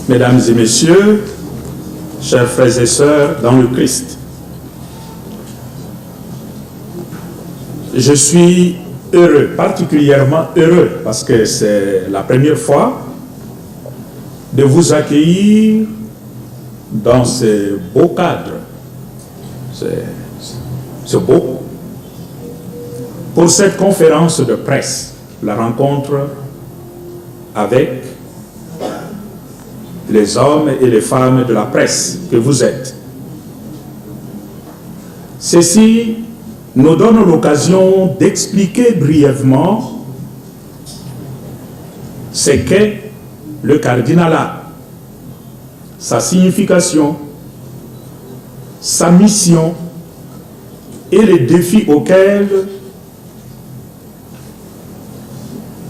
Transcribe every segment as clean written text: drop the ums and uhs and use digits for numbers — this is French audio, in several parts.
Mesdames et messieurs, chers frères et sœurs dans le Christ, je suis heureux, particulièrement heureux, parce que c'est la première fois de vous accueillir dans ce beau cadre, ce beau, pour cette conférence de presse, la rencontre avec les hommes et les femmes de la presse que vous êtes. Ceci nous donne l'occasion d'expliquer brièvement ce qu'est le cardinalat, sa signification, sa mission et les défis auxquels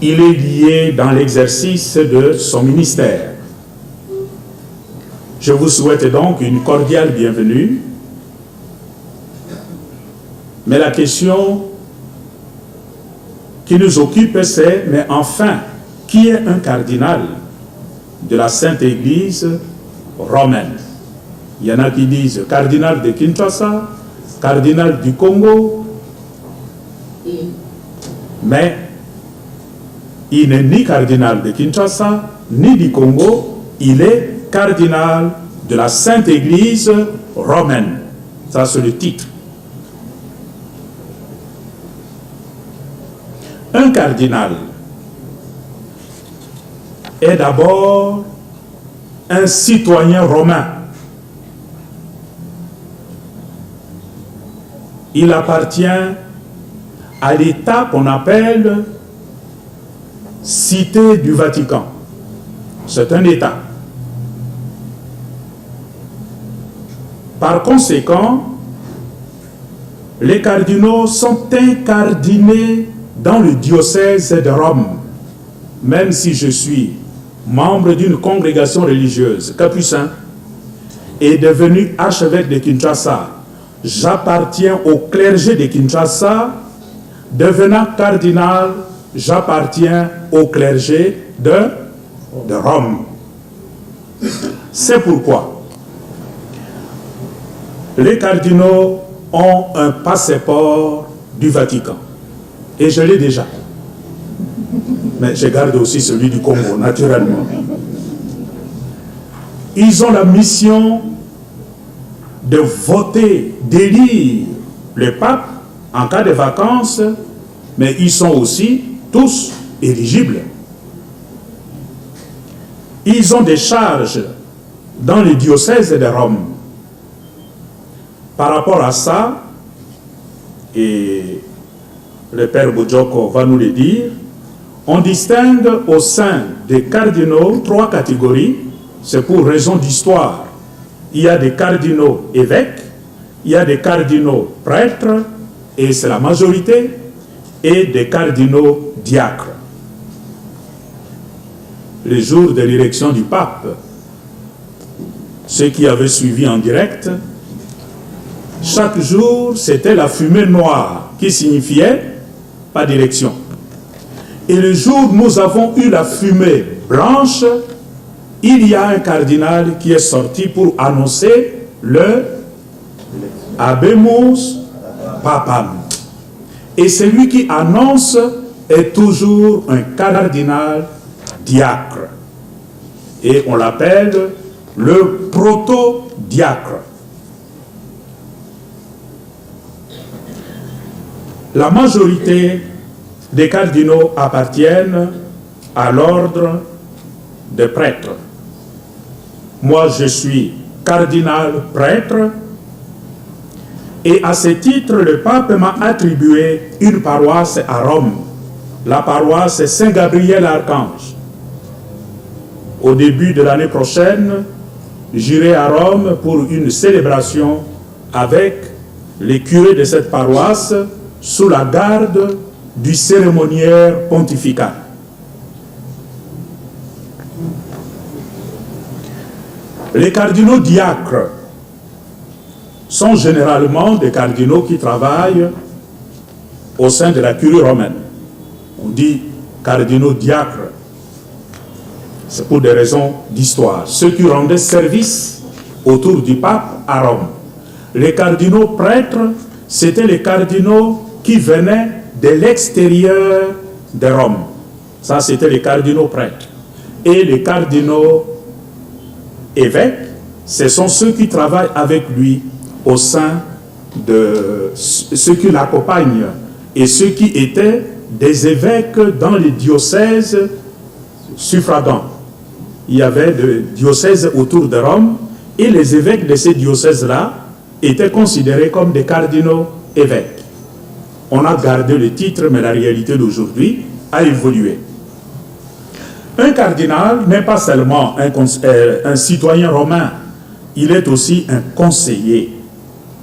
il est lié dans l'exercice de son ministère. Je vous souhaite donc une cordiale bienvenue. Mais la question qui nous occupe, c'est, mais enfin, qui est un cardinal de la Sainte Église romaine? Il y en a qui disent cardinal de Kinshasa, cardinal du Congo, mais il n'est ni cardinal de Kinshasa, ni du Congo, il est cardinal de la Sainte Église romaine. Ça, c'est le titre. Un cardinal est d'abord un citoyen romain. Il appartient à l'État qu'on appelle Cité du Vatican. C'est un État. Par conséquent, les cardinaux sont incardinés dans le diocèse de Rome. Même si je suis membre d'une congrégation religieuse capucin et devenu archevêque de Kinshasa, j'appartiens au clergé de Kinshasa. Devenant cardinal, j'appartiens au clergé de Rome. C'est pourquoi les cardinaux ont un passeport du Vatican. Et je l'ai déjà. Mais je garde aussi celui du Congo, naturellement. Ils ont la mission de voter, d'élire le pape en cas de vacances, mais ils sont aussi tous éligibles. Ils ont des charges dans le diocèse de Rome. Par rapport à ça, et le père Bojoko va nous le dire, on distingue au sein des cardinaux 3 catégories. C'est pour raison d'histoire. Il y a des cardinaux évêques, il y a des cardinaux prêtres, et c'est la majorité, et des cardinaux diacres. Le jour de l'élection du pape, ceux qui avaient suivi en direct, chaque jour, c'était la fumée noire qui signifiait pas d'élection. Et le jour où nous avons eu la fumée blanche, il y a un cardinal qui est sorti pour annoncer le Habemus Papam. Et celui qui annonce est toujours un cardinal diacre. Et on l'appelle le proto-diacre. La majorité des cardinaux appartiennent à l'ordre des prêtres. Moi, je suis cardinal prêtre et à ce titre, le pape m'a attribué une paroisse à Rome, la paroisse Saint-Gabriel-Archange. Au début de l'année prochaine, j'irai à Rome pour une célébration avec les curés de cette paroisse sous la garde du cérémoniaire pontifical. Les cardinaux diacres sont généralement des cardinaux qui travaillent au sein de la curie romaine. On dit cardinaux diacres. c'est pour des raisons d'histoire, ceux qui rendaient service autour du pape à Rome. Les cardinaux prêtres, c'étaient les cardinaux qui venaient de l'extérieur de Rome. Ça, c'était les cardinaux prêtres. Et les cardinaux évêques, ce sont ceux qui travaillent avec lui au sein de ceux qui l'accompagnent et ceux qui étaient des évêques dans les diocèses suffragants. Il y avait des diocèses autour de Rome et les évêques de ces diocèses-là étaient considérés comme des cardinaux évêques. On a gardé le titre, mais la réalité d'aujourd'hui a évolué. Un cardinal n'est pas seulement un citoyen romain, il est aussi un conseiller,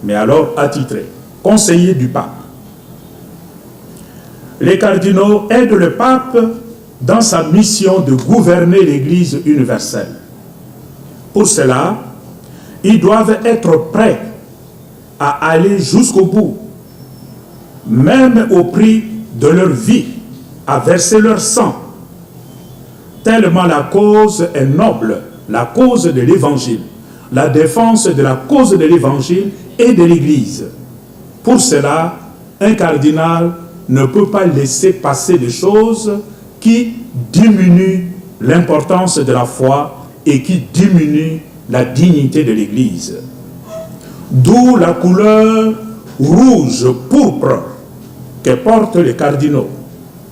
mais alors attitré, conseiller du pape. Les cardinaux aident le pape dans sa mission de gouverner l'Église universelle. Pour cela, ils doivent être prêts à aller jusqu'au bout, même au prix de leur vie, à verser leur sang, tellement la cause est noble, la cause de l'Évangile, la défense de la cause de l'Évangile et de l'Église. Pour cela, un cardinal ne peut pas laisser passer des choses qui diminuent l'importance de la foi et qui diminuent la dignité de l'Église. D'où la couleur rouge-pourpre que portent les cardinaux.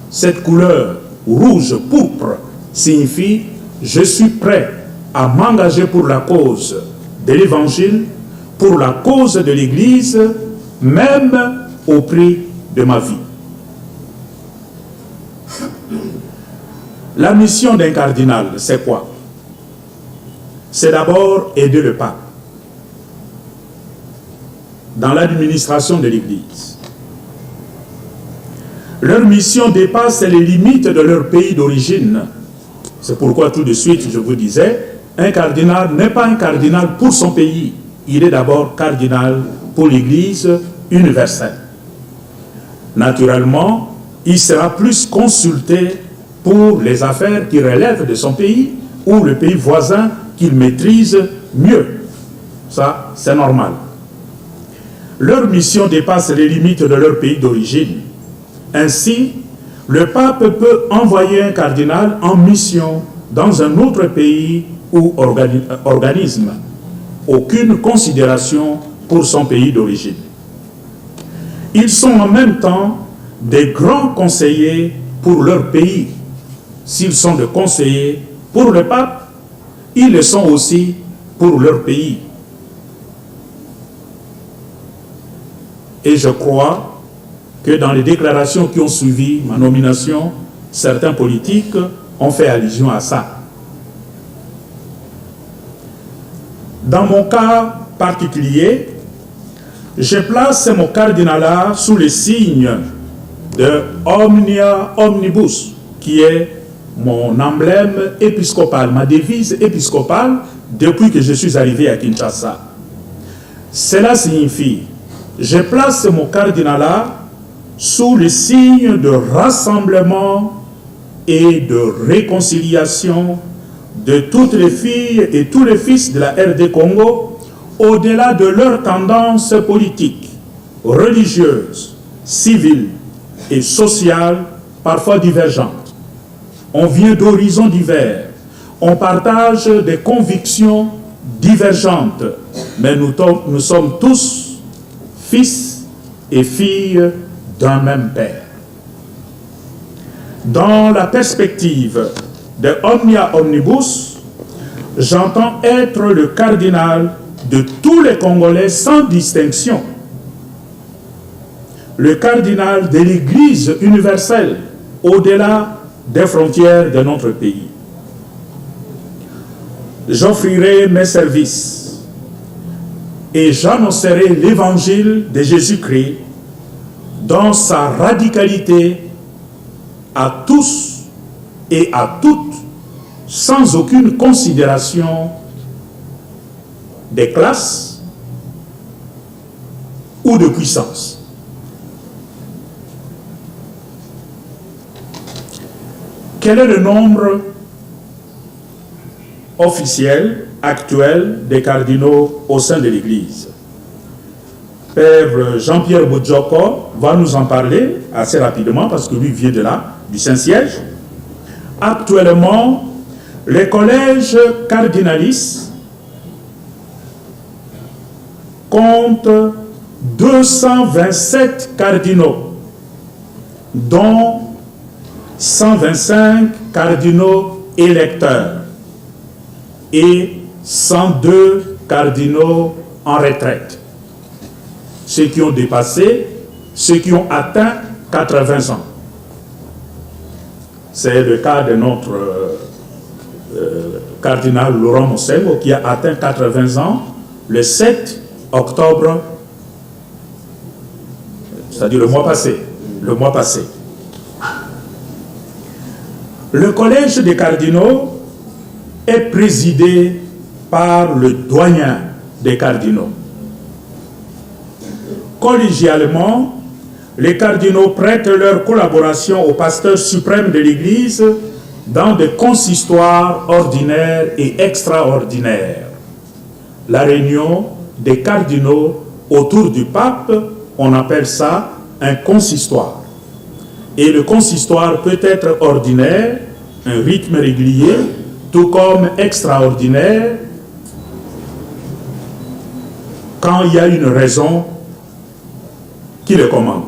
Cette couleur rouge-pourpre signifie « je suis prêt à m'engager pour la cause de l'Évangile, pour la cause de l'Église, même au prix de ma vie ». La mission d'un cardinal, c'est quoi? C'est d'abord aider le pape dans l'administration de l'Église. Leur mission dépasse les limites de leur pays d'origine. C'est pourquoi tout de suite, je vous disais, un cardinal n'est pas un cardinal pour son pays. Il est d'abord cardinal pour l'Église universelle. Naturellement, il sera plus consulté pour les affaires qui relèvent de son pays ou le pays voisin qu'il maîtrise mieux. Ça, c'est normal. Leur mission dépasse les limites de leur pays d'origine. Ainsi, le pape peut envoyer un cardinal en mission dans un autre pays ou organisme. Aucune considération pour son pays d'origine. Ils sont en même temps des grands conseillers pour leur pays. S'ils sont des conseillers pour le pape, ils le sont aussi pour leur pays. Et je crois que dans les déclarations qui ont suivi ma nomination, certains politiques ont fait allusion à ça. Dans mon cas particulier, je place mon cardinalat sous le signe de Omnia Omnibus, qui est mon emblème épiscopal, ma devise épiscopale depuis que je suis arrivé à Kinshasa. Cela signifie, je place mon cardinalat sous le signe de rassemblement et de réconciliation de toutes les filles et tous les fils de la RD Congo, au-delà de leurs tendances politiques, religieuses, civiles et sociales, parfois divergentes. On vient d'horizons divers, on partage des convictions divergentes, mais nous sommes tous fils et filles d'un même Père. Dans la perspective de Omnia Omnibus, j'entends être le cardinal de tous les Congolais sans distinction, le cardinal de l'Église universelle au-delà des frontières de notre pays. J'offrirai mes services et j'annoncerai l'évangile de Jésus-Christ dans sa radicalité à tous et à toutes, sans aucune considération des classes ou de puissance. Quel est le nombre officielle actuelle des cardinaux au sein de l'Église. Père Jean-Pierre Boudjoko va nous en parler assez rapidement parce que lui vient de là, du Saint-Siège. Actuellement, les collèges cardinalistes comptent 227 cardinaux, dont 125 cardinaux électeurs et 102 cardinaux en retraite. Ceux qui ont dépassé, ceux qui ont atteint 80 ans. C'est le cas de notre cardinal Laurent Mossello qui a atteint 80 ans le 7 octobre, c'est-à-dire le mois passé. Le collège des cardinaux est présidé par le doyen des cardinaux. Collégialement, les cardinaux prêtent leur collaboration au pasteur suprême de l'Église dans des consistoires ordinaires et extraordinaires. La réunion des cardinaux autour du pape, on appelle ça un consistoire. Et le consistoire peut être ordinaire, un rythme régulier, tout comme extraordinaire, quand il y a une raison qui le commande.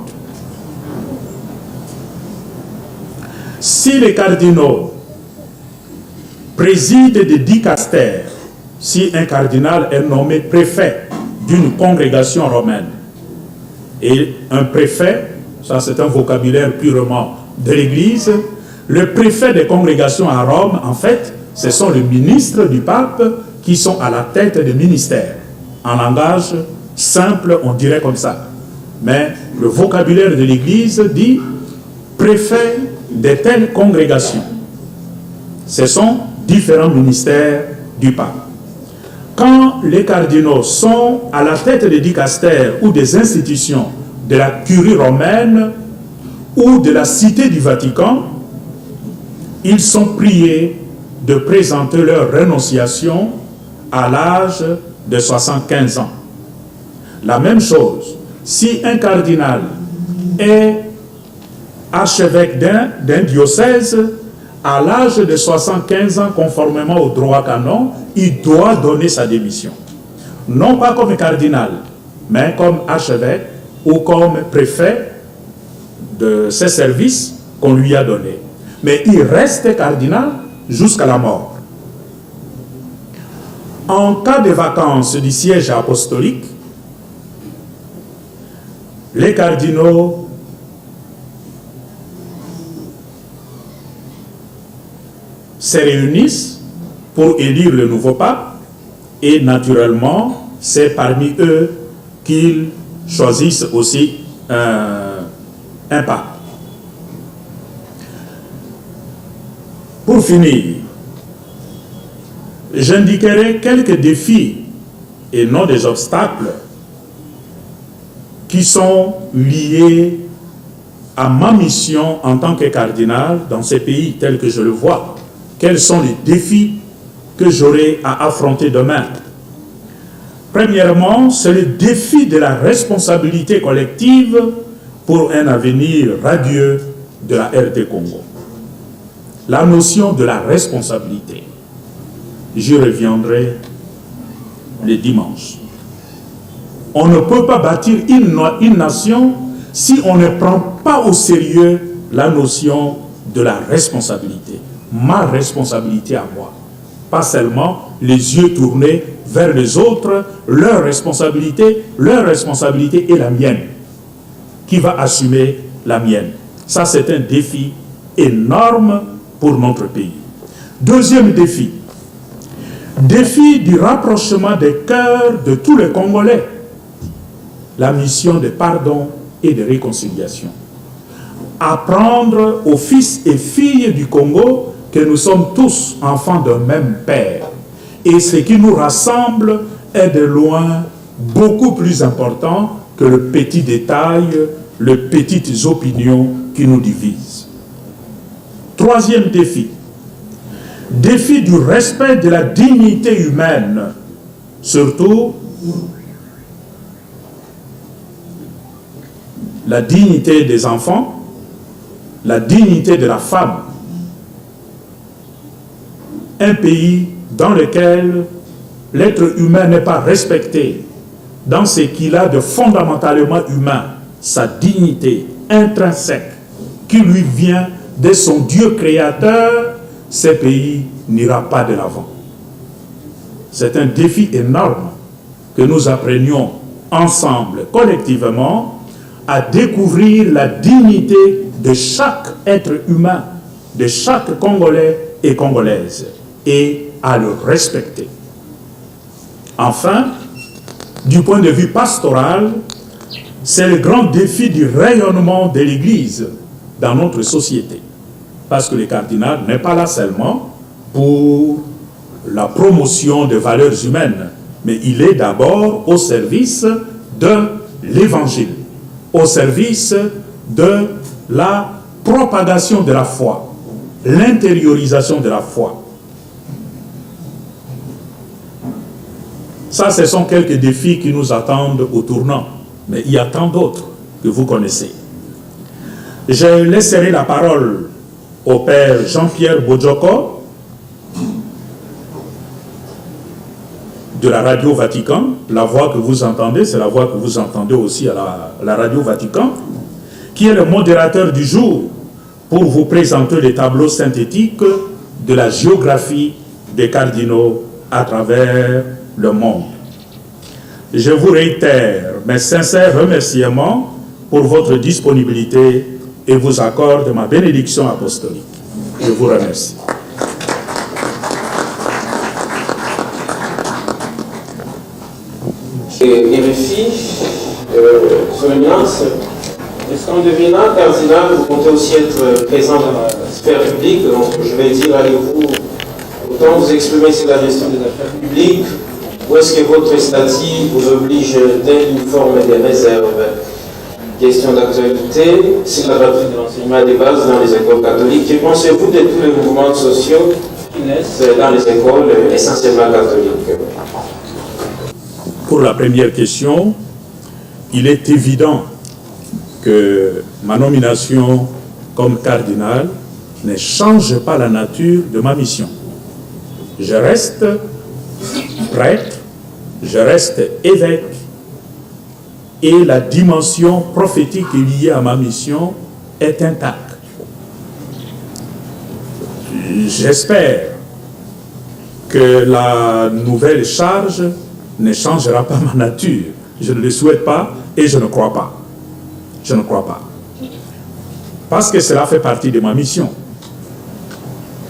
Si les cardinaux président des dicastères, si un cardinal est nommé préfet d'une congrégation romaine, et un préfet, ça c'est un vocabulaire purement de l'Église, le préfet des congrégations à Rome, en fait, ce sont les ministres du pape qui sont à la tête des ministères. En langage simple, on dirait comme ça. Mais le vocabulaire de l'Église dit préfet de telles congrégations. Ce sont différents ministères du pape. Quand les cardinaux sont à la tête des dicastères ou des institutions de la curie romaine ou de la cité du Vatican, ils sont priés de présenter leur renonciation à l'âge de 75 ans. La même chose, si un cardinal est archevêque d'un diocèse, à l'âge de 75 ans, conformément au droit canon, il doit donner sa démission. Non pas comme cardinal, mais comme archevêque ou comme préfet de ses services qu'on lui a donnés. Mais il reste cardinal jusqu'à la mort. En cas de vacances du siège apostolique, les cardinaux se réunissent pour élire le nouveau pape et naturellement, c'est parmi eux qu'ils choisissent aussi un pape. Pour finir, j'indiquerai quelques défis et non des obstacles qui sont liés à ma mission en tant que cardinal dans ces pays tels que je le vois. Quels sont les défis que j'aurai à affronter demain? Premièrement, c'est le défi de la responsabilité collective pour un avenir radieux de la RD Congo. La notion de la responsabilité, j'y reviendrai le dimanche. On ne peut pas bâtir une nation si on ne prend pas au sérieux la notion de la responsabilité. Ma responsabilité à moi. Pas seulement les yeux tournés vers les autres, leur responsabilité est la mienne. Qui va assumer la mienne? Ça, c'est un défi énorme pour notre pays. Deuxième défi. Défi du rapprochement des cœurs de tous les Congolais. La mission de pardon et de réconciliation. Apprendre aux fils et filles du Congo que nous sommes tous enfants d'un même Père. Et ce qui nous rassemble est de loin beaucoup plus important que le petit détail, les petites opinions qui nous divisent. Troisième défi. défi du respect de la dignité humaine, surtout la dignité des enfants, la dignité de la femme. Un pays dans lequel l'être humain n'est pas respecté dans ce qu'il a de fondamentalement humain, sa dignité intrinsèque qui lui vient de son Dieu créateur, ce pays n'ira pas de l'avant. C'est un défi énorme que nous apprenions ensemble, collectivement, à découvrir la dignité de chaque être humain, de chaque Congolais et Congolaise, et à le respecter. Enfin, du point de vue pastoral, c'est le grand défi du rayonnement de l'Église dans notre société. Parce que le cardinal n'est pas là seulement pour la promotion des valeurs humaines, mais il est d'abord au service de l'Évangile, au service de la propagation de la foi, l'intériorisation de la foi. Ça, ce sont quelques défis qui nous attendent au tournant, mais il y a tant d'autres que vous connaissez. Je laisserai la parole au père Jean-Pierre Bojoko de la Radio Vatican. La voix que vous entendez, c'est la voix que vous entendez aussi à la Radio Vatican, qui est le modérateur du jour pour vous présenter les tableaux synthétiques de la géographie des cardinaux à travers le monde. Je vous réitère mes sincères remerciements pour votre disponibilité et vous accorde ma bénédiction apostolique. Je vous remercie. Et RFI, son éminence, est-ce qu'en devenant cardinal, vous comptez aussi être présent dans la sphère publique? Donc je vais dire, allez-vous autant vous exprimer sur la gestion des affaires publiques, ou est-ce que votre statut vous oblige d'une forme de réserve? Question d'actualité, c'est la gratuité de l'enseignement des bases dans les écoles catholiques. Que pensez-vous de tous les mouvements sociaux qui naissent dans les écoles essentiellement catholiques? Pour la première question, il est évident que ma nomination comme cardinal ne change pas la nature de ma mission. Je reste prêtre, je reste évêque, et la dimension prophétique liée à ma mission est intacte. J'espère que la nouvelle charge ne changera pas ma nature. Je ne le souhaite pas et je ne crois pas. Je ne crois pas. Parce que cela fait partie de ma mission.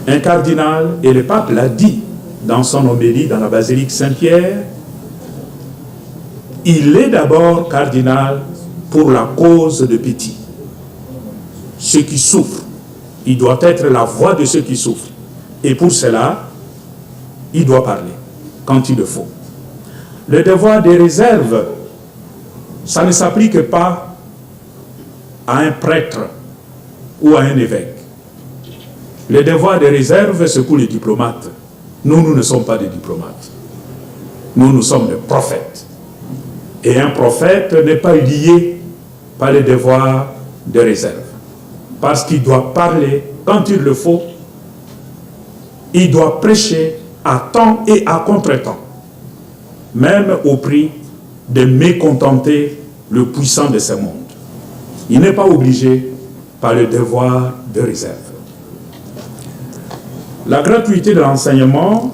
Un cardinal, et le pape l'a dit dans son homélie dans la basilique Saint-Pierre, il est d'abord cardinal pour la cause de pitié. Ceux qui souffrent, il doit être la voix de ceux qui souffrent. Et pour cela, il doit parler quand il le faut. Le devoir de réserve, ça ne s'applique pas à un prêtre ou à un évêque. Le devoir de réserve, c'est pour les diplomates. Nous ne sommes pas des diplomates. Nous sommes des prophètes. Et un prophète n'est pas lié par le devoir de réserve. Parce qu'il doit parler quand il le faut. Il doit prêcher à temps et à contre-temps. Même au prix de mécontenter le puissant de ce monde. Il n'est pas obligé par le devoir de réserve. La gratuité de l'enseignement,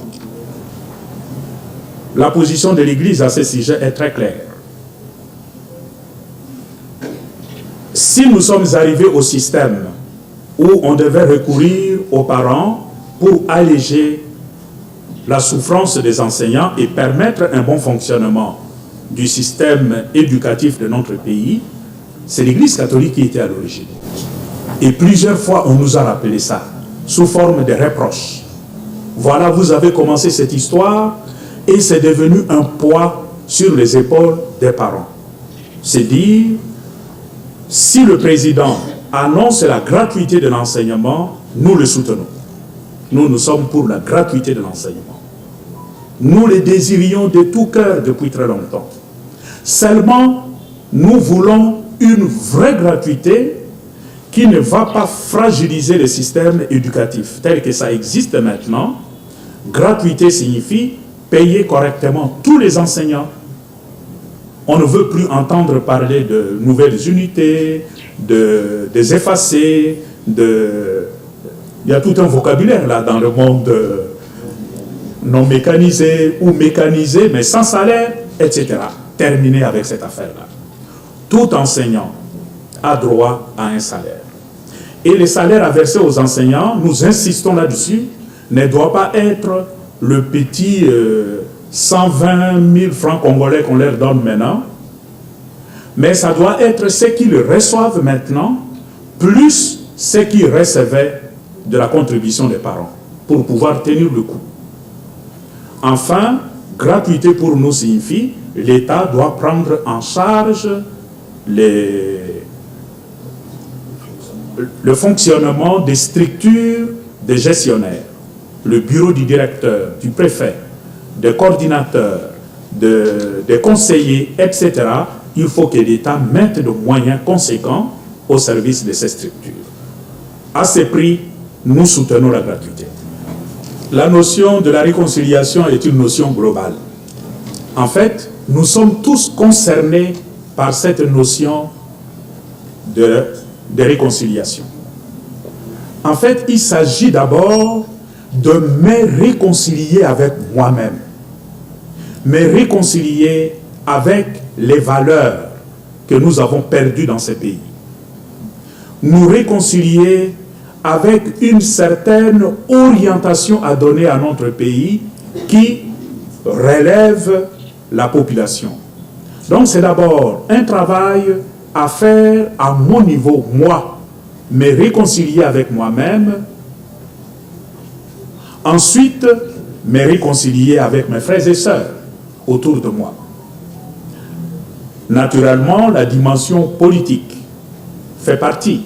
la position de l'Église à ce sujet est très claire. Si nous sommes arrivés au système où on devait recourir aux parents pour alléger la souffrance des enseignants et permettre un bon fonctionnement du système éducatif de notre pays, c'est l'Église catholique qui était à l'origine. Et plusieurs fois, on nous a rappelé ça, sous forme de reproches. Voilà, vous avez commencé cette histoire et c'est devenu un poids sur les épaules des parents. C'est dire, si le président annonce la gratuité de l'enseignement, nous le soutenons. nous sommes pour la gratuité de l'enseignement. Nous le désirions de tout cœur depuis très longtemps. Seulement, nous voulons une vraie gratuité qui ne va pas fragiliser le système éducatif tel que ça existe maintenant. Gratuité signifie payer correctement tous les enseignants. On ne veut plus entendre parler de nouvelles unités, des effacés, il y a tout un vocabulaire là dans le monde non mécanisé ou mécanisé, mais sans salaire, etc. Terminé avec cette affaire-là. Tout enseignant a droit à un salaire. Et les salaires à verser aux enseignants, nous insistons là-dessus, ne doit pas être le petit 120 000 francs congolais qu'on leur donne maintenant, mais ça doit être ce qu'ils reçoivent maintenant, plus ce qu'ils recevaient de la contribution des parents, pour pouvoir tenir le coup. Enfin, gratuité pour nous signifie l'État doit prendre en charge le fonctionnement des structures des gestionnaires, le bureau du directeur, du préfet, des coordinateurs, des conseillers, etc. Il faut que l'État mette de moyens conséquents au service de ces structures. À ce prix, nous soutenons la gratuité. La notion de la réconciliation est une notion globale. En fait, nous sommes tous concernés par cette notion de réconciliation. En fait, il s'agit d'abord de me réconcilier avec moi-même, me réconcilier avec les valeurs que nous avons perdues dans ce pays, nous réconcilier avec une certaine orientation à donner à notre pays qui relève la population. Donc c'est d'abord un travail à faire à mon niveau, moi, me réconcilier avec moi-même. Ensuite, me réconcilier avec mes frères et sœurs autour de moi. Naturellement, la dimension politique fait partie.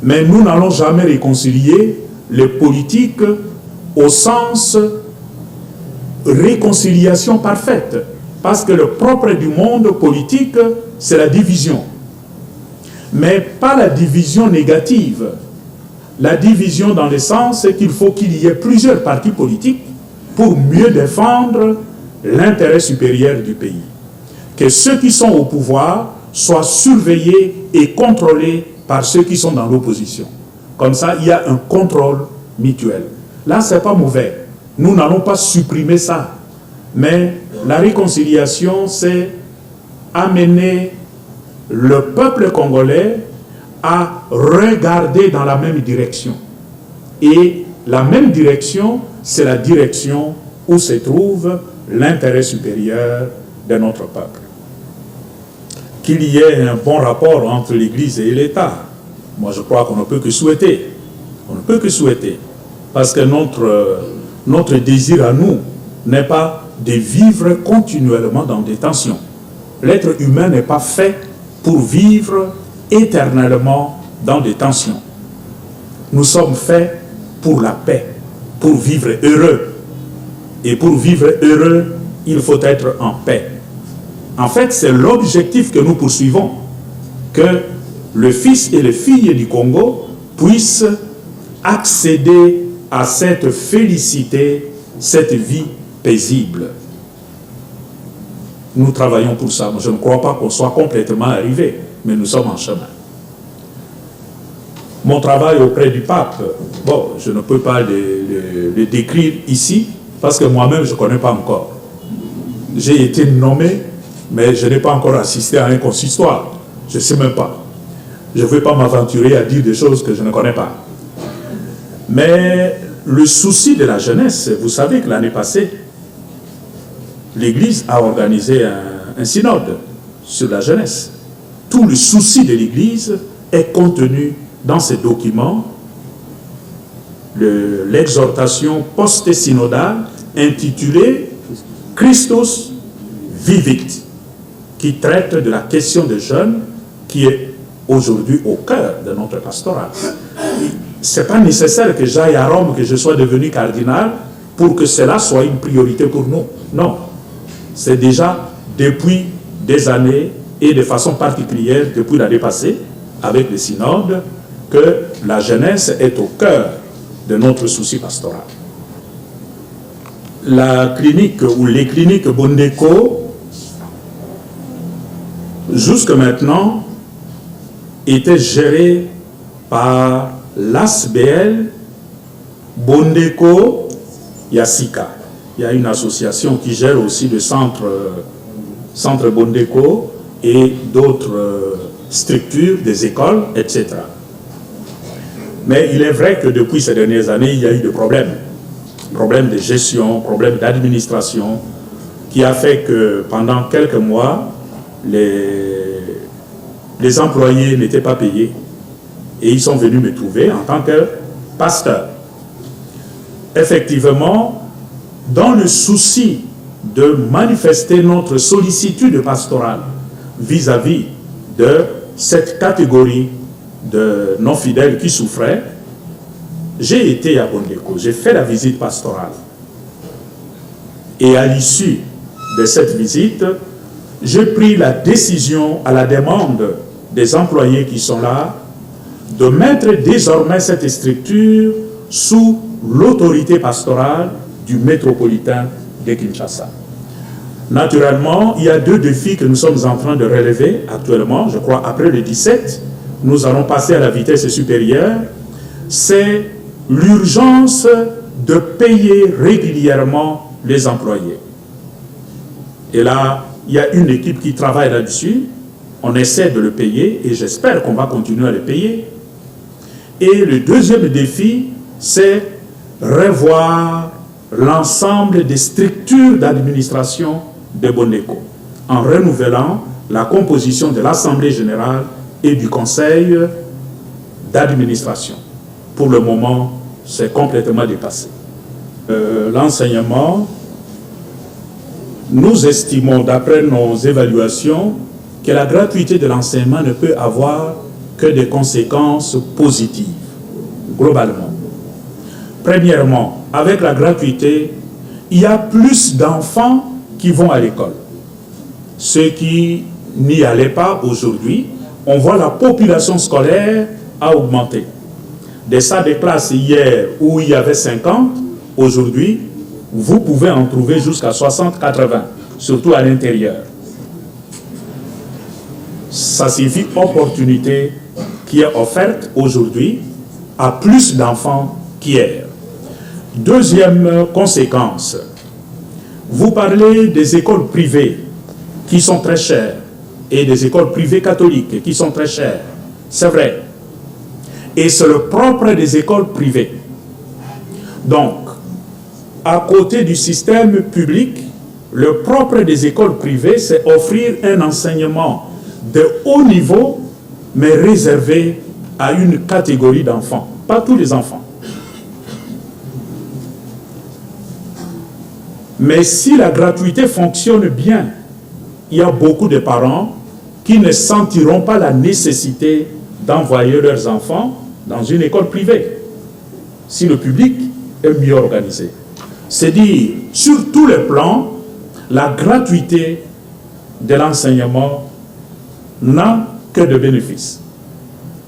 Mais nous n'allons jamais réconcilier les politiques au sens réconciliation parfaite. Parce que le propre du monde politique, c'est la division. Mais pas la division négative. La division dans le sens qu'il faut qu'il y ait plusieurs partis politiques pour mieux défendre l'intérêt supérieur du pays. Que ceux qui sont au pouvoir soient surveillés et contrôlés par ceux qui sont dans l'opposition. Comme ça, il y a un contrôle mutuel. Là, ce n'est pas mauvais. Nous n'allons pas supprimer ça. Mais la réconciliation, c'est amener le peuple congolais à regarder dans la même direction. Et la même direction, c'est la direction où se trouve l'intérêt supérieur de notre peuple. Qu'il y ait un bon rapport entre l'Église et l'État, moi je crois qu'on ne peut que souhaiter. On ne peut que souhaiter. Parce que notre désir à nous n'est pas de vivre continuellement dans des tensions. L'être humain n'est pas fait pour vivre éternellement dans des tensions. Nous sommes faits pour la paix, pour vivre heureux. Et pour vivre heureux, il faut être en paix. En fait, c'est l'objectif que nous poursuivons, que le fils et les filles du Congo puissent accéder à cette félicité, cette vie paisible. Nous travaillons pour ça. Je ne crois pas qu'on soit complètement arrivé, mais nous sommes en chemin. Mon travail auprès du pape, bon, je ne peux pas le décrire ici, parce que moi-même, je ne connais pas encore. J'ai été nommé, mais je n'ai pas encore assisté à un consistoire. Je ne sais même pas. Je ne vais pas m'aventurer à dire des choses que je ne connais pas. Mais le souci de la jeunesse, vous savez que l'année passée, l'Église a organisé un synode sur la jeunesse. Tout le souci de l'Église est contenu dans ces documents, l'exhortation post-synodale intitulée « Christus vivit », qui traite de la question des jeunes qui est aujourd'hui au cœur de notre pastorat. ce n'est pas nécessaire que j'aille à Rome, que je sois devenu cardinal, pour que cela soit une priorité pour nous. Non. C'est déjà depuis des années, et de façon particulière depuis l'année passée, avec le synode, que la jeunesse est au cœur de notre souci pastoral. La clinique ou les cliniques Bondeko, jusque maintenant, étaient gérées par l'ASBL Bondeko Yassika. Il y a une association qui gère aussi le centre Bondeko et d'autres structures, des écoles, etc. Mais il est vrai que depuis ces dernières années, il y a eu des problèmes. Problèmes de gestion, problèmes d'administration, qui a fait que pendant quelques mois, les employés n'étaient pas payés. Et ils sont venus me trouver en tant que pasteur. Effectivement, dans le souci de manifester notre sollicitude pastorale vis-à-vis de cette catégorie de non-fidèles qui souffraient, j'ai été à Bondeko, j'ai fait la visite pastorale. Et à l'issue de cette visite, j'ai pris la décision, à la demande des employés qui sont là, de mettre désormais cette structure sous l'autorité pastorale du métropolitain de Kinshasa. Naturellement, il y a deux défis que nous sommes en train de relever actuellement. Je crois après le 17, nous allons passer à la vitesse supérieure. C'est l'urgence de payer régulièrement les employés. Et là, il y a une équipe qui travaille là-dessus. On essaie de le payer et j'espère qu'on va continuer à le payer. Et le deuxième défi, c'est revoir l'ensemble des structures d'administration de Bondeko, en renouvelant la composition de l'Assemblée générale et du Conseil d'administration. Pour le moment, c'est complètement dépassé. L'enseignement, nous estimons, d'après nos évaluations, que la gratuité de l'enseignement ne peut avoir que des conséquences positives, globalement. Premièrement, avec la gratuité, il y a plus d'enfants qui vont à l'école. Ceux qui n'y allaient pas aujourd'hui, on voit la population scolaire a augmenté. Des salles de classe hier où il y avait 50, aujourd'hui, vous pouvez en trouver jusqu'à 60-80, surtout à l'intérieur. Ça signifie opportunité qui est offerte aujourd'hui à plus d'enfants qu'hier. Deuxième conséquence, vous parlez des écoles privées qui sont très chères et des écoles privées catholiques qui sont très chères. C'est vrai. Et c'est le propre des écoles privées. Donc, à côté du système public, le propre des écoles privées, c'est offrir un enseignement de haut niveau, mais réservé à une catégorie d'enfants, pas tous les enfants. Mais si la gratuité fonctionne bien, il y a beaucoup de parents qui ne sentiront pas la nécessité d'envoyer leurs enfants dans une école privée, si le public est mieux organisé. C'est dire, sur tous les plans, la gratuité de l'enseignement n'a que de bénéfices.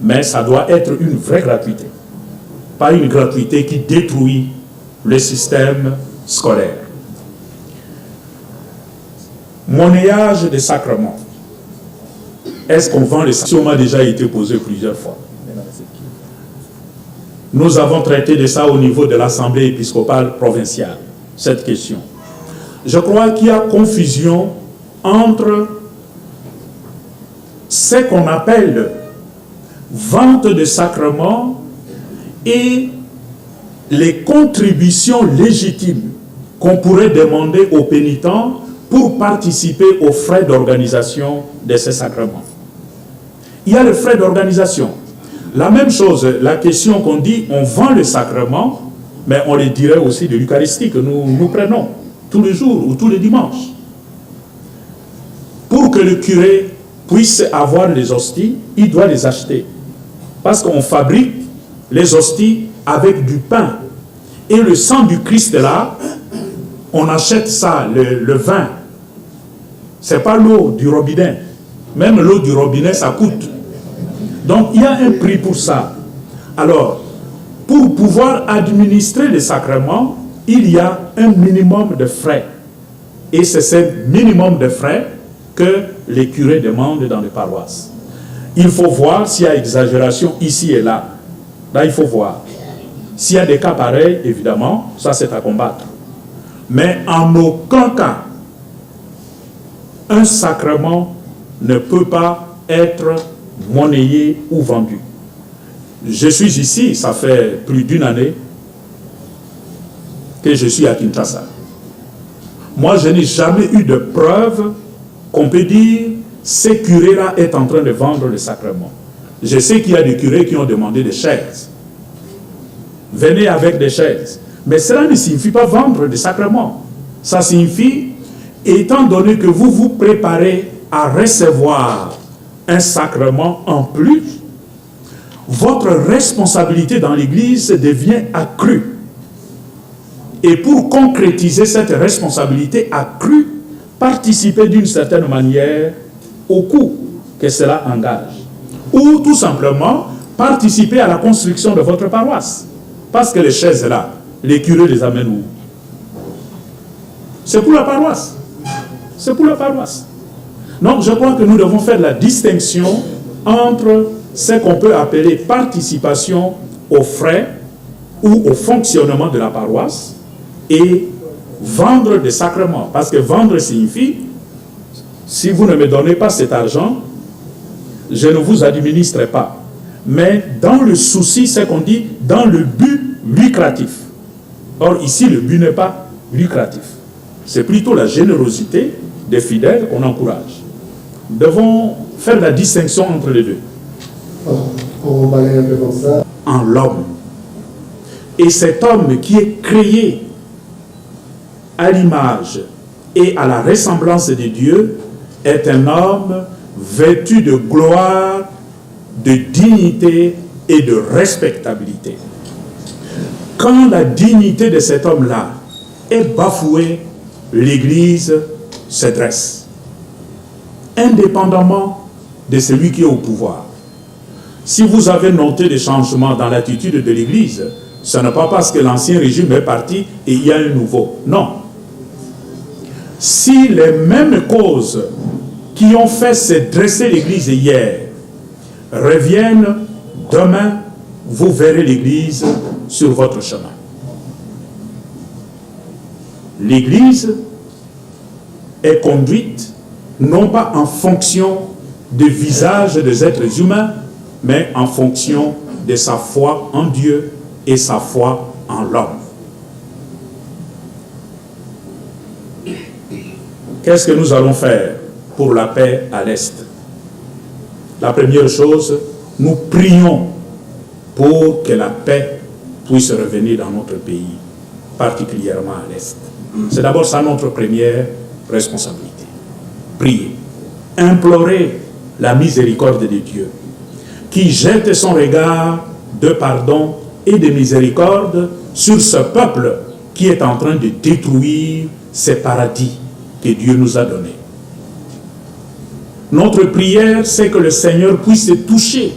Mais ça doit être une vraie gratuité, pas une gratuité qui détruit le système scolaire. Monnayage des sacrements. Est-ce qu'on vend les sacrements? Ça m'a déjà été posé plusieurs fois. Nous avons traité de ça au niveau de l'Assemblée épiscopale provinciale, cette question. Je crois qu'il y a confusion entre ce qu'on appelle vente de sacrements et les contributions légitimes qu'on pourrait demander aux pénitents pour participer aux frais d'organisation de ces sacrements. Il y a les frais d'organisation. La même chose, la question qu'on dit, on vend le sacrement, mais on les dirait aussi de l'Eucharistie que nous prenons tous les jours ou tous les dimanches. Pour que le curé puisse avoir les hosties, il doit les acheter. Parce qu'on fabrique les hosties avec du pain. Et le sang du Christ là, on achète ça, le vin. Ce n'est pas l'eau du robinet. Même l'eau du robinet, ça coûte. Donc il y a un prix pour ça. Alors, pour pouvoir administrer les sacrements, il y a un minimum de frais. Et c'est ce minimum de frais que les curés demandent dans les paroisses. Il faut voir s'il y a exagération ici et là. Là, il faut voir. S'il y a des cas pareils, évidemment, ça c'est à combattre. Mais en aucun cas, un sacrement ne peut pas être monnayé ou vendu. Je suis ici, ça fait plus d'une année que je suis à Kinshasa. Moi, je n'ai jamais eu de preuve qu'on peut dire ce curé-là est en train de vendre le sacrement. Je sais qu'il y a des curés qui ont demandé des chaises. Venez avec des chaises. Mais cela ne signifie pas vendre des sacrements. Ça signifie, étant donné que vous vous préparez à recevoir un sacrement en plus, votre responsabilité dans l'Église devient accrue. Et pour concrétiser cette responsabilité accrue, participez d'une certaine manière au coût que cela engage. Ou tout simplement, participez à la construction de votre paroisse. Parce que les chaises là, les curés les amènent où? C'est pour la paroisse. C'est pour la paroisse. Donc je crois que nous devons faire la distinction entre ce qu'on peut appeler participation aux frais ou au fonctionnement de la paroisse et vendre des sacrements. Parce que vendre signifie, si vous ne me donnez pas cet argent, je ne vous administrerai pas. Mais dans le souci, c'est qu'on dit dans le but lucratif. Or ici, le but n'est pas lucratif. C'est plutôt la générosité des fidèles qu'on encourage. Nous devons faire la distinction entre les deux. On va parler un peu comme ça. En l'homme. Et cet homme qui est créé à l'image et à la ressemblance de Dieu est un homme vêtu de gloire, de dignité et de respectabilité. Quand la dignité de cet homme-là est bafouée, l'Église se dresse, indépendamment de celui qui est au pouvoir. Si vous avez noté des changements dans l'attitude de l'Église, ce n'est pas parce que l'ancien régime est parti et il y a un nouveau. Non. Si les mêmes causes qui ont fait se dresser l'Église hier reviennent demain, vous verrez l'Église sur votre chemin. L'Église est conduite non pas en fonction du visage des êtres humains, mais en fonction de sa foi en Dieu et sa foi en l'homme. Qu'est-ce que nous allons faire pour la paix à l'Est? La première chose, nous prions pour que la paix puisse revenir dans notre pays, particulièrement à l'Est. C'est d'abord ça notre première responsabilité. Prier, implorer la miséricorde de Dieu, qui jette son regard de pardon et de miséricorde sur ce peuple qui est en train de détruire ces paradis que Dieu nous a donnés. Notre prière, c'est que le Seigneur puisse toucher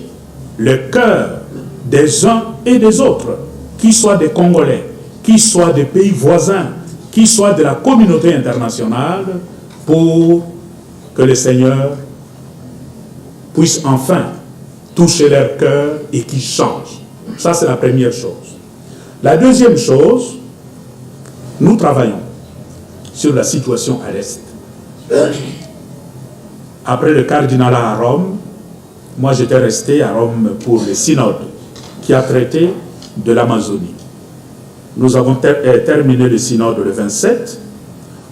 le cœur des uns et des autres, qu'ils soient des Congolais, qu'ils soient des pays voisins, qu'ils soient de la communauté internationale, pour que le Seigneur puisse enfin toucher leur cœur et qu'ils changent. Ça, c'est la première chose. La deuxième chose, nous travaillons sur la situation à l'Est. Après le cardinalat à Rome, moi j'étais resté à Rome pour le synode qui a traité de l'Amazonie. Nous avons terminé le synode le 27.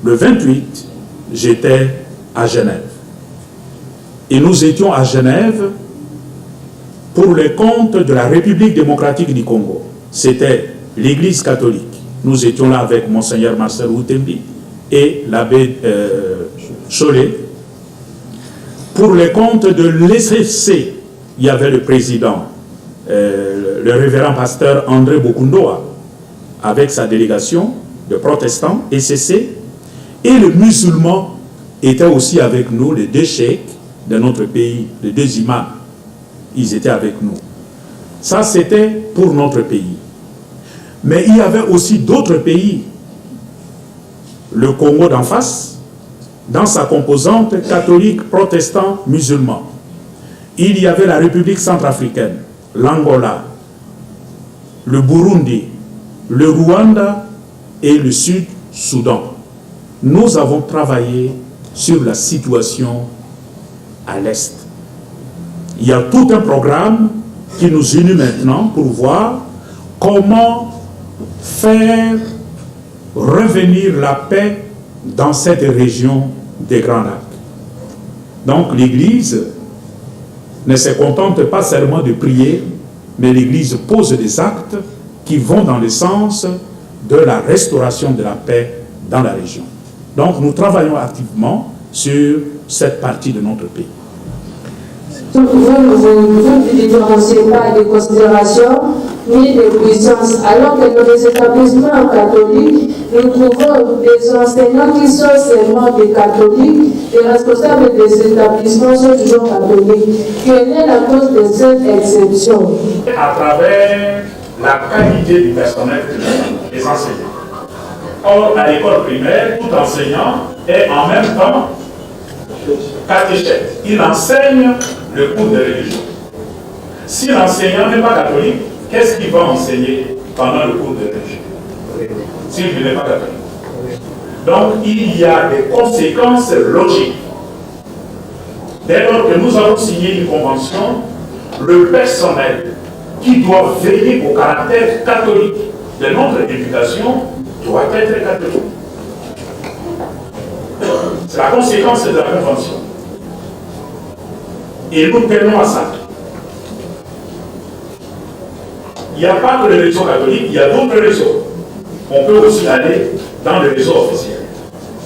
Le 28, j'étais à Genève. Et nous étions à Genève pour le compte de la République démocratique du Congo. C'était l'Église catholique. Nous étions là avec Monseigneur Marcel Routembi et l'abbé Cholet. Pour le compte de l'ECC, il y avait le président le révérend pasteur André Bokundoa, avec sa délégation de protestants ECC, et le musulman était aussi avec nous, les deux cheikhs de notre pays, les deux imams. Ils étaient avec nous. Ça, c'était pour notre pays. Mais il y avait aussi d'autres pays. Le Congo d'en face, dans sa composante catholique, protestant, musulman. Il y avait la République centrafricaine, l'Angola, le Burundi, le Rwanda et le Sud-Soudan. Nous avons travaillé sur la situation à l'Est. Il y a tout un programme qui nous unit maintenant pour voir comment faire revenir la paix dans cette région des Grands Lacs. Donc l'Église ne se contente pas seulement de prier, mais l'Église pose des actes qui vont dans le sens de la restauration de la paix dans la région. Donc nous travaillons activement sur cette partie de notre pays. Vous ne différenciez pas de considération ni de puissance, alors que dans les établissements catholiques, nous trouvons des enseignants qui sont seulement des catholiques, les responsables des établissements sont toujours catholiques. Quelle est la cause de cette exception? À travers la qualité du personnel des enseignants. Or, à l'école primaire, tout enseignant est en même temps catéchète. Il enseigne le cours de religion. Si l'enseignant n'est pas catholique, qu'est-ce qu'il va enseigner pendant le cours de religion s'il n'est pas catholique? Donc, il y a des conséquences logiques. Dès lors que nous avons signé une convention, le personnel qui doit veiller au caractère catholique de notre éducation doit être catholique. C'est la conséquence de la convention. Et nous tenons à ça. Il n'y a pas que le réseau catholique, il y a d'autres réseaux. On peut aussi aller dans le réseau officiel.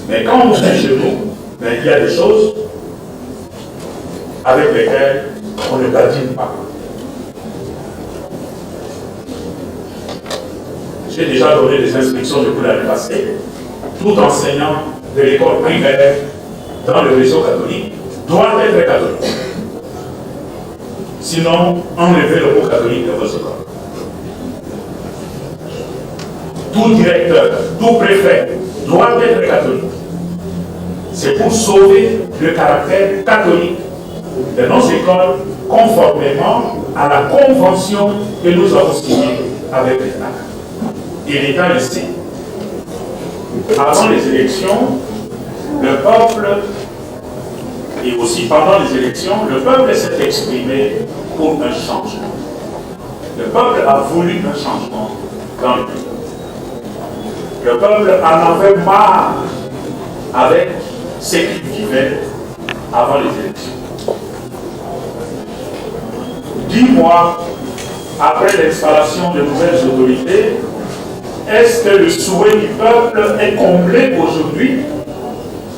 Mais quand on est chez nous, il y a des choses avec lesquelles on ne badine pas. J'ai déjà donné des instructions depuis l'année passée. Tout enseignant de l'école primaire dans le réseau catholique doit être catholique. Sinon, enlevez le mot catholique de vos écoles. Tout directeur, tout préfet doit être catholique. C'est pour sauver le caractère catholique de nos écoles conformément à la convention que nous avons signée avec l'État. Et l'État le sait. Avant les élections, le peuple, et aussi pendant les élections, le peuple s'est exprimé pour un changement. Le peuple a voulu un changement dans le pays. Le peuple en avait marre avec ce qu'il vivait avant les élections. 10 mois après l'installation de nouvelles autorités, est-ce que le souhait du peuple est comblé aujourd'hui?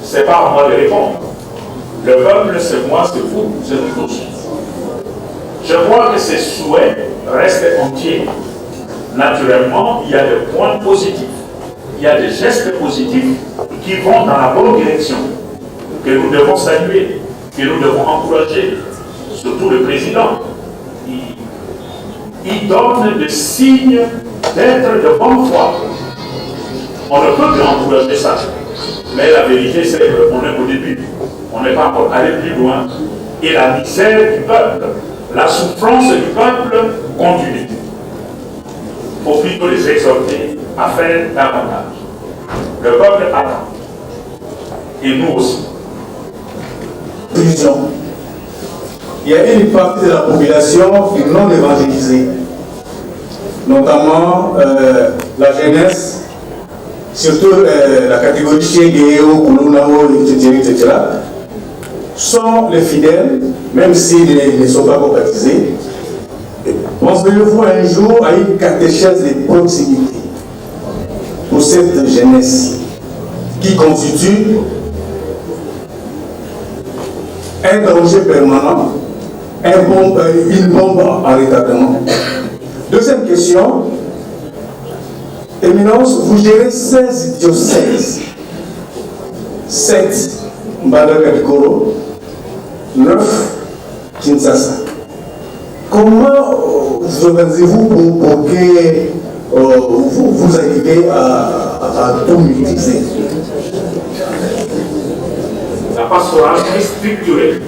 Ce n'est pas à moi de répondre. Le peuple, c'est moi, c'est vous, c'est nous tous. Je crois que ces souhaits restent entiers. Naturellement, il y a des points positifs. Il y a des gestes positifs qui vont dans la bonne direction, que nous devons saluer, que nous devons encourager, surtout le président. Il donne des signes d'être de bonne foi. On ne peut qu'encourager ça. Mais la vérité, c'est qu'on est au début. On n'est pas encore allé plus loin. Et la misère du peuple, la souffrance du peuple continue. Il faut plutôt les exhorter à faire davantage. Le peuple attend. Et nous aussi. Il y a une partie de la population qui est non évangélisée, notamment la jeunesse, surtout la catégorie Chéguéo, Koulunao, etc., sont les fidèles, même s'ils ne sont pas baptisés. Pensez-vous un jour à une catéchèse de proximité pour cette jeunesse qui constitue un danger permanent une bombe en retardement. Deuxième question. Éminence, vous gérez 16 diocèses. 7 Mbandaka Bikoro, 9 Kinshasa. Comment vous organisez-vous pour que vous arrivez à tout maîtriser? La pastorale est structurée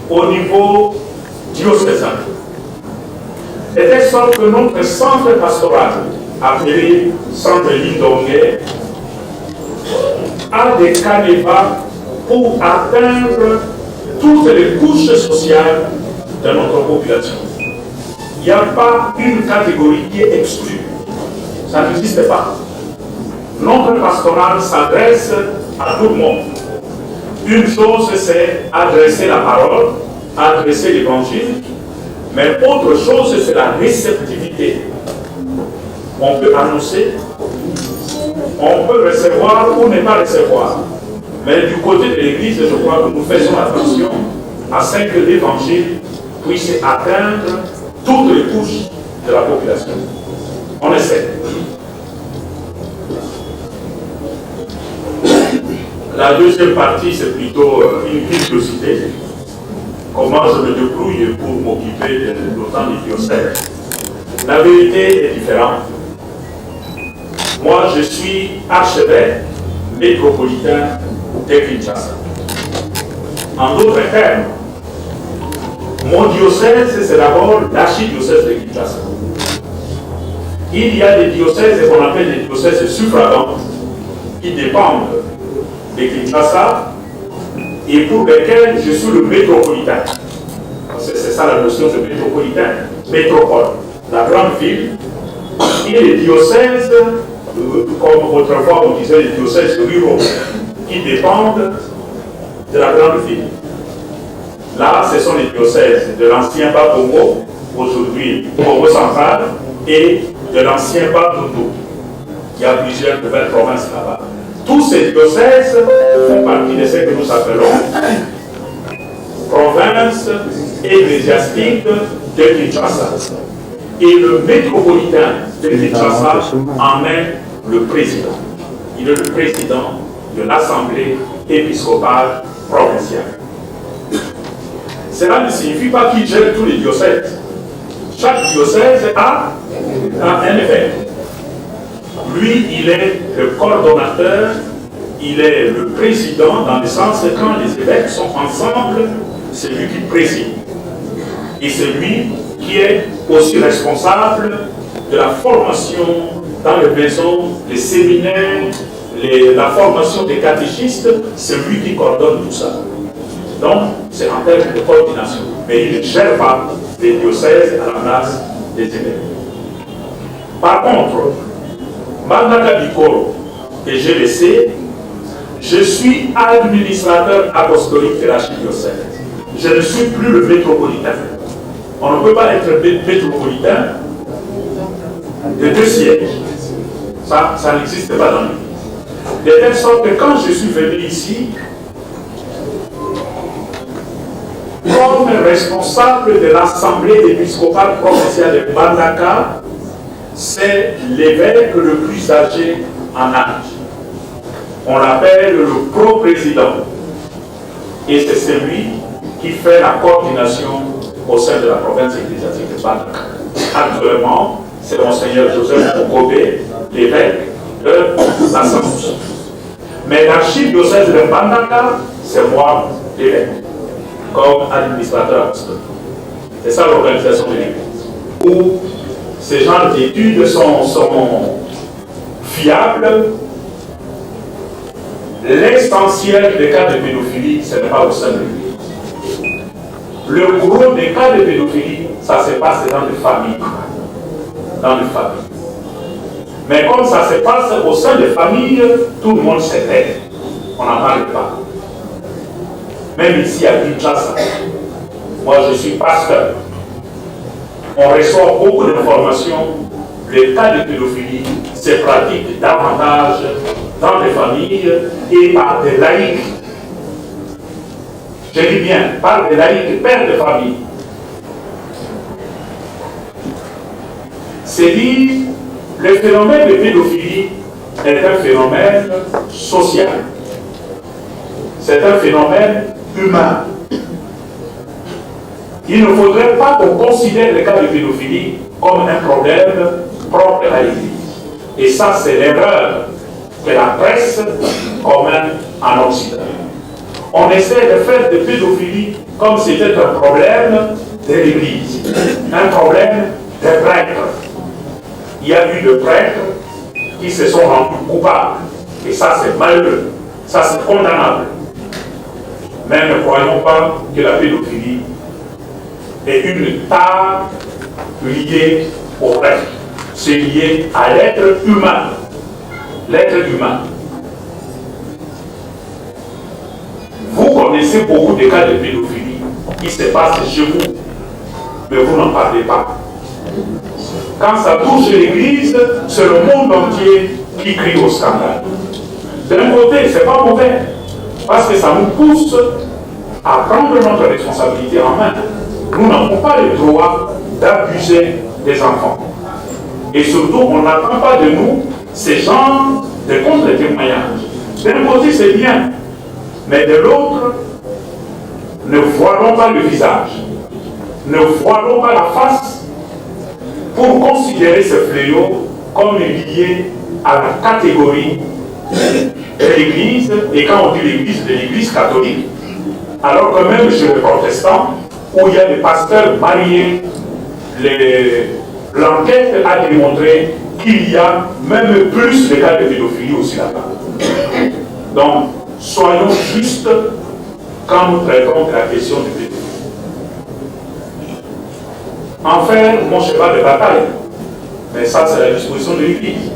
au niveau diocésain. De telle sorte que notre centre pastoral, appelé Centre Lindongue, a des canevas pour atteindre toutes les couches sociales de notre population. Il n'y a pas une catégorie qui est exclue. Ça n'existe pas. Notre pastoral s'adresse à tout le monde. Une chose, c'est adresser la parole, adresser l'évangile, mais autre chose, c'est la réceptivité. On peut annoncer, on peut recevoir ou ne pas recevoir. Mais du côté de l'Église, je crois que nous faisons attention à ce que l'évangile puisse atteindre toutes les couches de la population. On essaie. La deuxième partie, c'est plutôt une curiosité. Comment je me débrouille pour m'occuper de l'autant des diocèses. La vérité est différente. Moi, je suis archevêque métropolitain de Kinshasa. En d'autres termes, mon diocèse, c'est d'abord l'archidiocèse de Kinshasa. Il y a des diocèses qu'on appelle des diocèses suffragants qui dépendent de Kinshasa et pour lesquels je suis le métropolitain. C'est ça la notion de métropolitain. Métropole, la grande ville, et les diocèses, comme autrefois on disait les diocèses ruraux, qui dépendent de la grande ville. Là, ce sont les diocèses de l'ancien Bas-Congo, aujourd'hui Congo central, et de l'ancien Bas-Doudou. Il y a plusieurs nouvelles provinces là-bas. Tous ces diocèses font partie de ce que nous appelons provinces ecclésiastiques de Kinshasa. Et le métropolitain de Kinshasa en est le président. Il est le président de l'Assemblée épiscopale provinciale. Cela ne signifie pas qu'il gère tous les diocèses. Chaque diocèse a un évêque. Lui, il est le coordonnateur, il est le président, dans le sens que quand les évêques sont ensemble, c'est lui qui préside. Et c'est lui qui est aussi responsable de la formation dans les maisons, les séminaires, la formation des catéchistes, c'est lui qui coordonne tout ça. Donc, c'est en termes de coordination. Mais il ne gère pas les diocèses à la place des évêques. Par contre, Mbandaka Bikoro, que j'ai laissé, je suis administrateur apostolique de l'archidiocèse. Je ne suis plus le métropolitain. On ne peut pas être métropolitain de 2 sièges. Ça n'existe pas dans l'Église. De telle sorte que quand je suis venu ici, comme responsable de l'Assemblée épiscopale provinciale de Mbandaka, c'est l'évêque le plus âgé en âge. On l'appelle le pro-président. Et c'est celui qui fait la coordination au sein de la province ecclésiastique de Mbandaka. Actuellement, c'est Monseigneur Joseph Okobé, l'évêque de la Saint-Louis. Mais l'archidiocèse de Mbandaka, c'est moi, l'évêque, comme administrateur apostolique. C'est ça l'organisation de l'Église. Où ces genres d'études sont fiables. L'essentiel des cas de pédophilie, ce n'est pas au sein de l'Église. Le gros des cas de pédophilie, ça se passe dans les familles. Dans les familles. Mais comme ça se passe au sein des familles, tout le monde se tait. On n'en parle pas. Même ici à Kinshasa, moi je suis pasteur. On reçoit beaucoup d'informations. Les cas de pédophilie se pratiquent davantage dans les familles et par des laïcs. Je dis bien, par des laïcs, pères de famille. c'est dire le phénomène de pédophilie est un phénomène social. C'est un phénomène humain. Il ne faudrait pas qu'on considère le cas de pédophilie comme un problème propre à l'Église. Et ça, c'est l'erreur que la presse commet en Occident. On essaie de faire de pédophilie comme si c'était un problème de l'Église, un problème des prêtres. Il y a eu des prêtres qui se sont rendus coupables. Et ça, c'est malheureux. Ça, c'est condamnable. Mais ne croyons pas que la pédophilie est une tare liée au prêtre. C'est lié à l'être humain. L'être humain. Vous connaissez beaucoup de cas de pédophilie qui se passent chez vous, mais vous n'en parlez pas. Quand ça touche l'Église, c'est le monde entier qui crie au scandale. D'un côté, c'est pas mauvais, parce que ça nous pousse à prendre notre responsabilité en main. Nous n'avons pas le droit d'abuser des enfants. Et surtout, on n'attend pas de nous ces genres de contre-témoignages. D'un côté, c'est bien, mais de l'autre, ne voilons pas le visage, ne voilons pas la face pour considérer ce fléau comme lié à la catégorie de l'Église, et quand on dit l'Église, de l'Église catholique, alors que même chez les protestants, où il y a des pasteurs mariés, l'enquête a démontré qu'il y a même plus de cas de pédophilie aussi là-bas. Donc, soyons justes quand nous traitons de la question du pédophilie. En faire mon cheval de bataille, mais ça c'est la disposition de l'Église.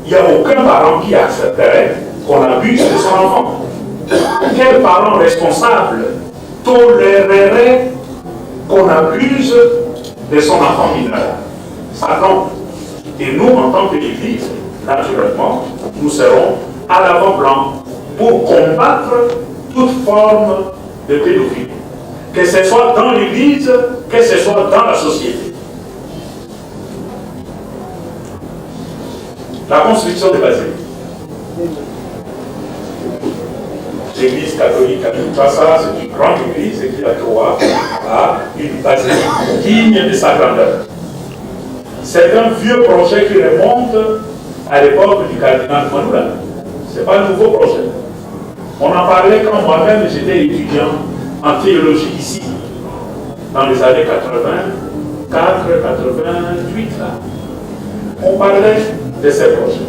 Il n'y a aucun parent qui accepterait qu'on abuse de son enfant. Quel parent responsable tolérerait qu'on abuse de son enfant mineur? Ça non. Et nous, en tant que l'Église, naturellement, nous serons à l'avant-plan pour combattre toute forme de pédophilie. Que ce soit dans l'Église, que ce soit dans la société. La construction des basiliques. L'Église catholique à Kinshasa, c'est une grande église qui a droit à une basilique digne de sa grandeur. C'est un vieux projet qui remonte à l'époque du cardinal Manoula. Ce n'est pas un nouveau projet. On en parlait quand moi-même j'étais étudiant en théologie ici, dans les années 84, 88, là. On parlait de ces projets.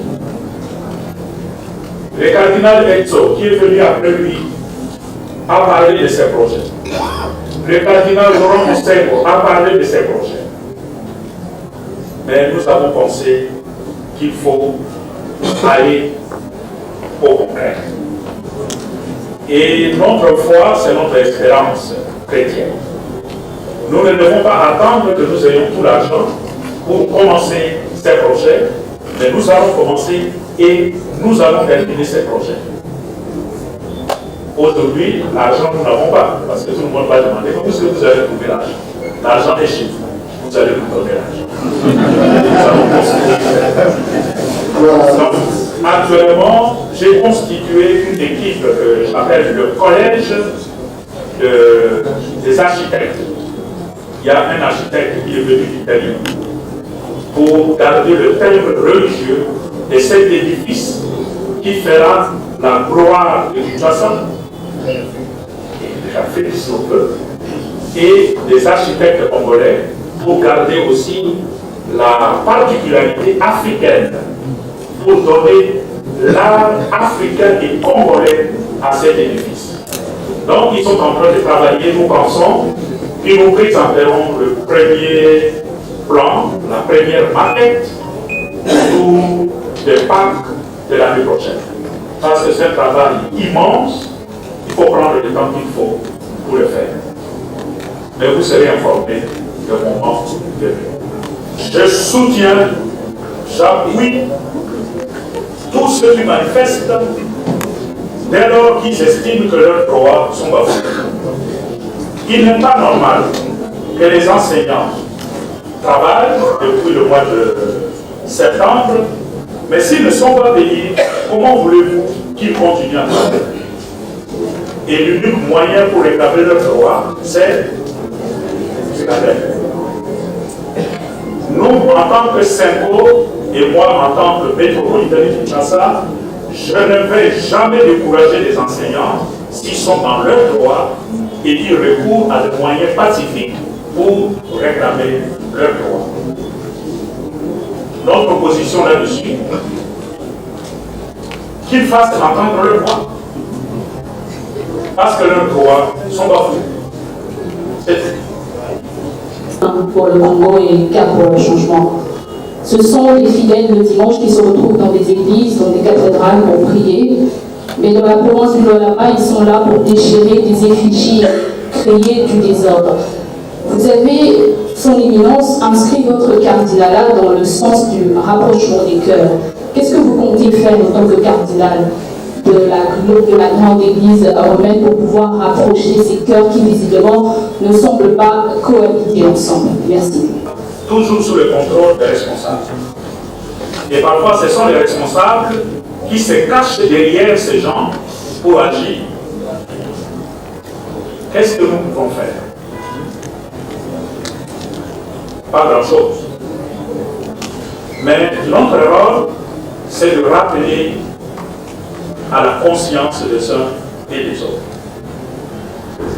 Le cardinal Etzo, qui est venu après lui, a parlé de ces projets. Le cardinal Laurent Mostengo a parlé de ces projets. Mais nous avons pensé qu'il faut aller au concret. Et notre foi, c'est notre espérance chrétienne. Nous ne devons pas attendre que nous ayons tout l'argent pour commencer ces projets, mais nous allons commencer et nous allons terminer ces projets. Aujourd'hui, l'argent, nous n'avons pas, parce que tout le monde va demander où est-ce que vous allez trouver l'argent. L'argent est chez vous. Vous allez nous donner l'argent. Nous allons constituer. Donc, actuellement, j'ai constitué une équipe que j'appelle le collège des architectes. Il y a un architecte qui est venu d'Italie pour garder le thème religieux de cet édifice qui fera la gloire de Kinshasa, et déjà fait du peuple, et des architectes congolais pour garder aussi la particularité africaine, pour donner l'art africain et congolais à cet édifice. Donc ils sont en train de travailler, nous pensons, et nous présenterons le premier plan, la première maquette pour le Pâques de l'année prochaine. Parce que c'est un travail immense, il faut prendre le temps qu'il faut pour le faire. Mais vous serez informés du moment venu. Je soutiens, j'appuie tous ceux qui manifestent dès lors qu'ils estiment que leurs droits sont bafoués. Il n'est pas normal que les enseignants travaillent depuis le mois de septembre, mais s'ils ne sont pas payés, comment voulez-vous qu'ils continuent à travailler? Et l'unique moyen pour réclamer leurs droits, c'est la dette. Nous, en tant que Senko, et moi, en tant que métropolitain de Kinshasa, je ne vais jamais décourager les enseignants s'ils sont dans leurs droits et ils recourent à des moyens pacifiques pour réclamer leurs droits. Notre position là-dessus, qu'ils fassent entendre leurs voix, parce que leurs droits sont bafoués. C'est pour le Congo et Cap pour le changement. Ce sont les fidèles le dimanche qui se retrouvent dans des églises, dans des cathédrales pour prier. Mais dans la province du Lualaba, ils sont là pour déchirer des effigies, créer du désordre. Vous avez, son éminence, inscrit votre cardinal dans le sens du rapprochement des cœurs. Qu'est-ce que vous comptez faire en tant que cardinal de la grande église romaine pour pouvoir rapprocher ces cœurs qui visiblement ne semblent pas cohabiter ensemble? Merci. Toujours sous le contrôle des responsables. Et parfois, ce sont les responsables qui se cachent derrière ces gens pour agir. Qu'est-ce que nous pouvons faire? Pas grand-chose. Mais notre rôle, c'est de rappeler à la conscience des uns et des autres.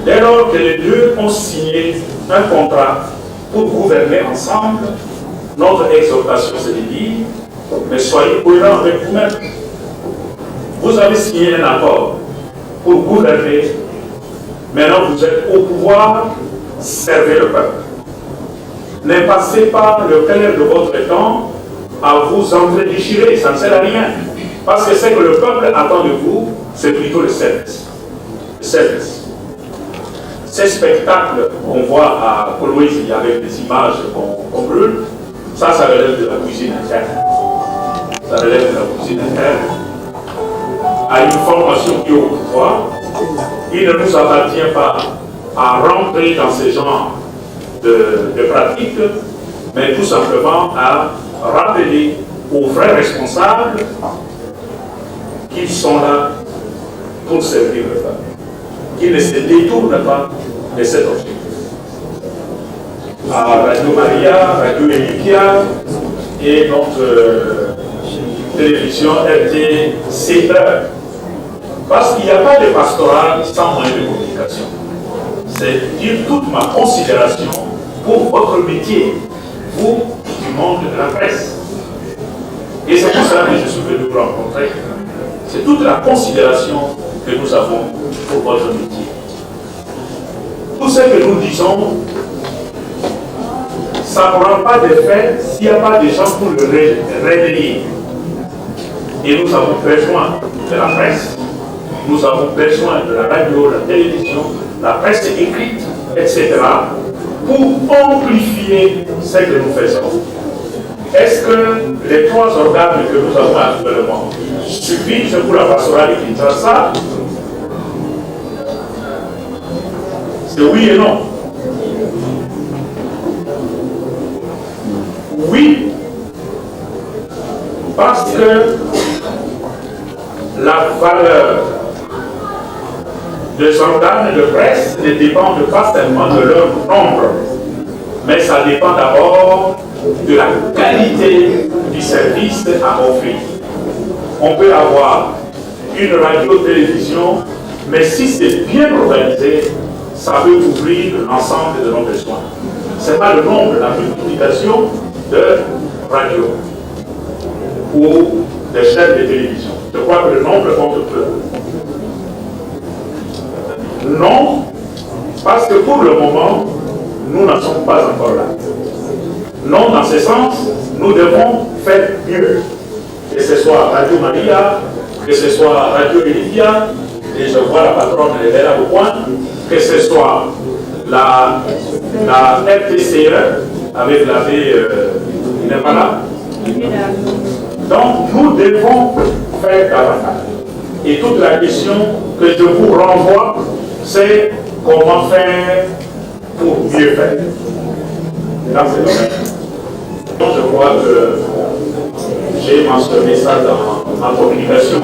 Dès lors que les deux ont signé un contrat pour gouverner ensemble, notre exhortation c'est de dire, mais soyez cohérents avec vous-même. Vous avez signé un accord pour gouverner, maintenant vous êtes au pouvoir, servez le peuple. Ne passez pas le clair de votre temps à vous entre-déchirer, ça ne sert à rien. Parce que ce que le peuple attend de vous, c'est plutôt le service. Le service. Ces spectacles qu'on voit à Kolwezi avec des images qu'on brûle, ça relève de la cuisine interne. Ça relève de la cuisine interne. À une formation qui est au pouvoir, il ne nous appartient pas à rentrer dans ce genre de pratiques, mais tout simplement à rappeler aux vrais responsables qu'ils sont là pour servir le peuple, qu'ils ne se détournent pas de cet objectif. À Radio Maria, Radio Elikia et notre télévision RTC, parce qu'il n'y a pas de pastoral sans moyen de communication. C'est dire toute ma considération pour votre métier, vous du monde de la presse. Et c'est pour ça que je suis venu vous rencontrer. C'est toute la considération que nous avons pour votre métier. Tout ce que nous disons, ça ne prend pas d'effet s'il n'y a pas de gens pour le réveiller. Et nous avons besoin de la presse, nous avons besoin de la radio, la télévision, la presse écrite, etc. pour amplifier ce que nous faisons. Est-ce que les trois organes que nous avons actuellement suffisent pour la pastorale de Kinshasa? C'est oui et non. Oui, parce que la valeur des organes de presse ne dépend pas seulement de leur nombre, mais ça dépend d'abord de la qualité du service à offrir. On peut avoir une radio-télévision, mais si c'est bien organisé, ça peut couvrir l'ensemble de nos besoins. Ce n'est pas le nombre, la multiplication de radio ou de chaînes de télévision. Je crois que le nombre compte peu. Non, parce que pour le moment, nous n'en sommes pas encore là. Non, dans ce sens, nous devons faire mieux. Que ce soit Radio Maria, que ce soit Radio Elikia, et je vois la patronne elle est là au point, que ce soit la RTCE avec l'abbé il n'est pas là. Donc nous devons faire davantage. Et toute la question que je vous renvoie, c'est comment faire pour mieux faire. dans ce domaine. Je crois que j'ai mentionné ça dans ma communication.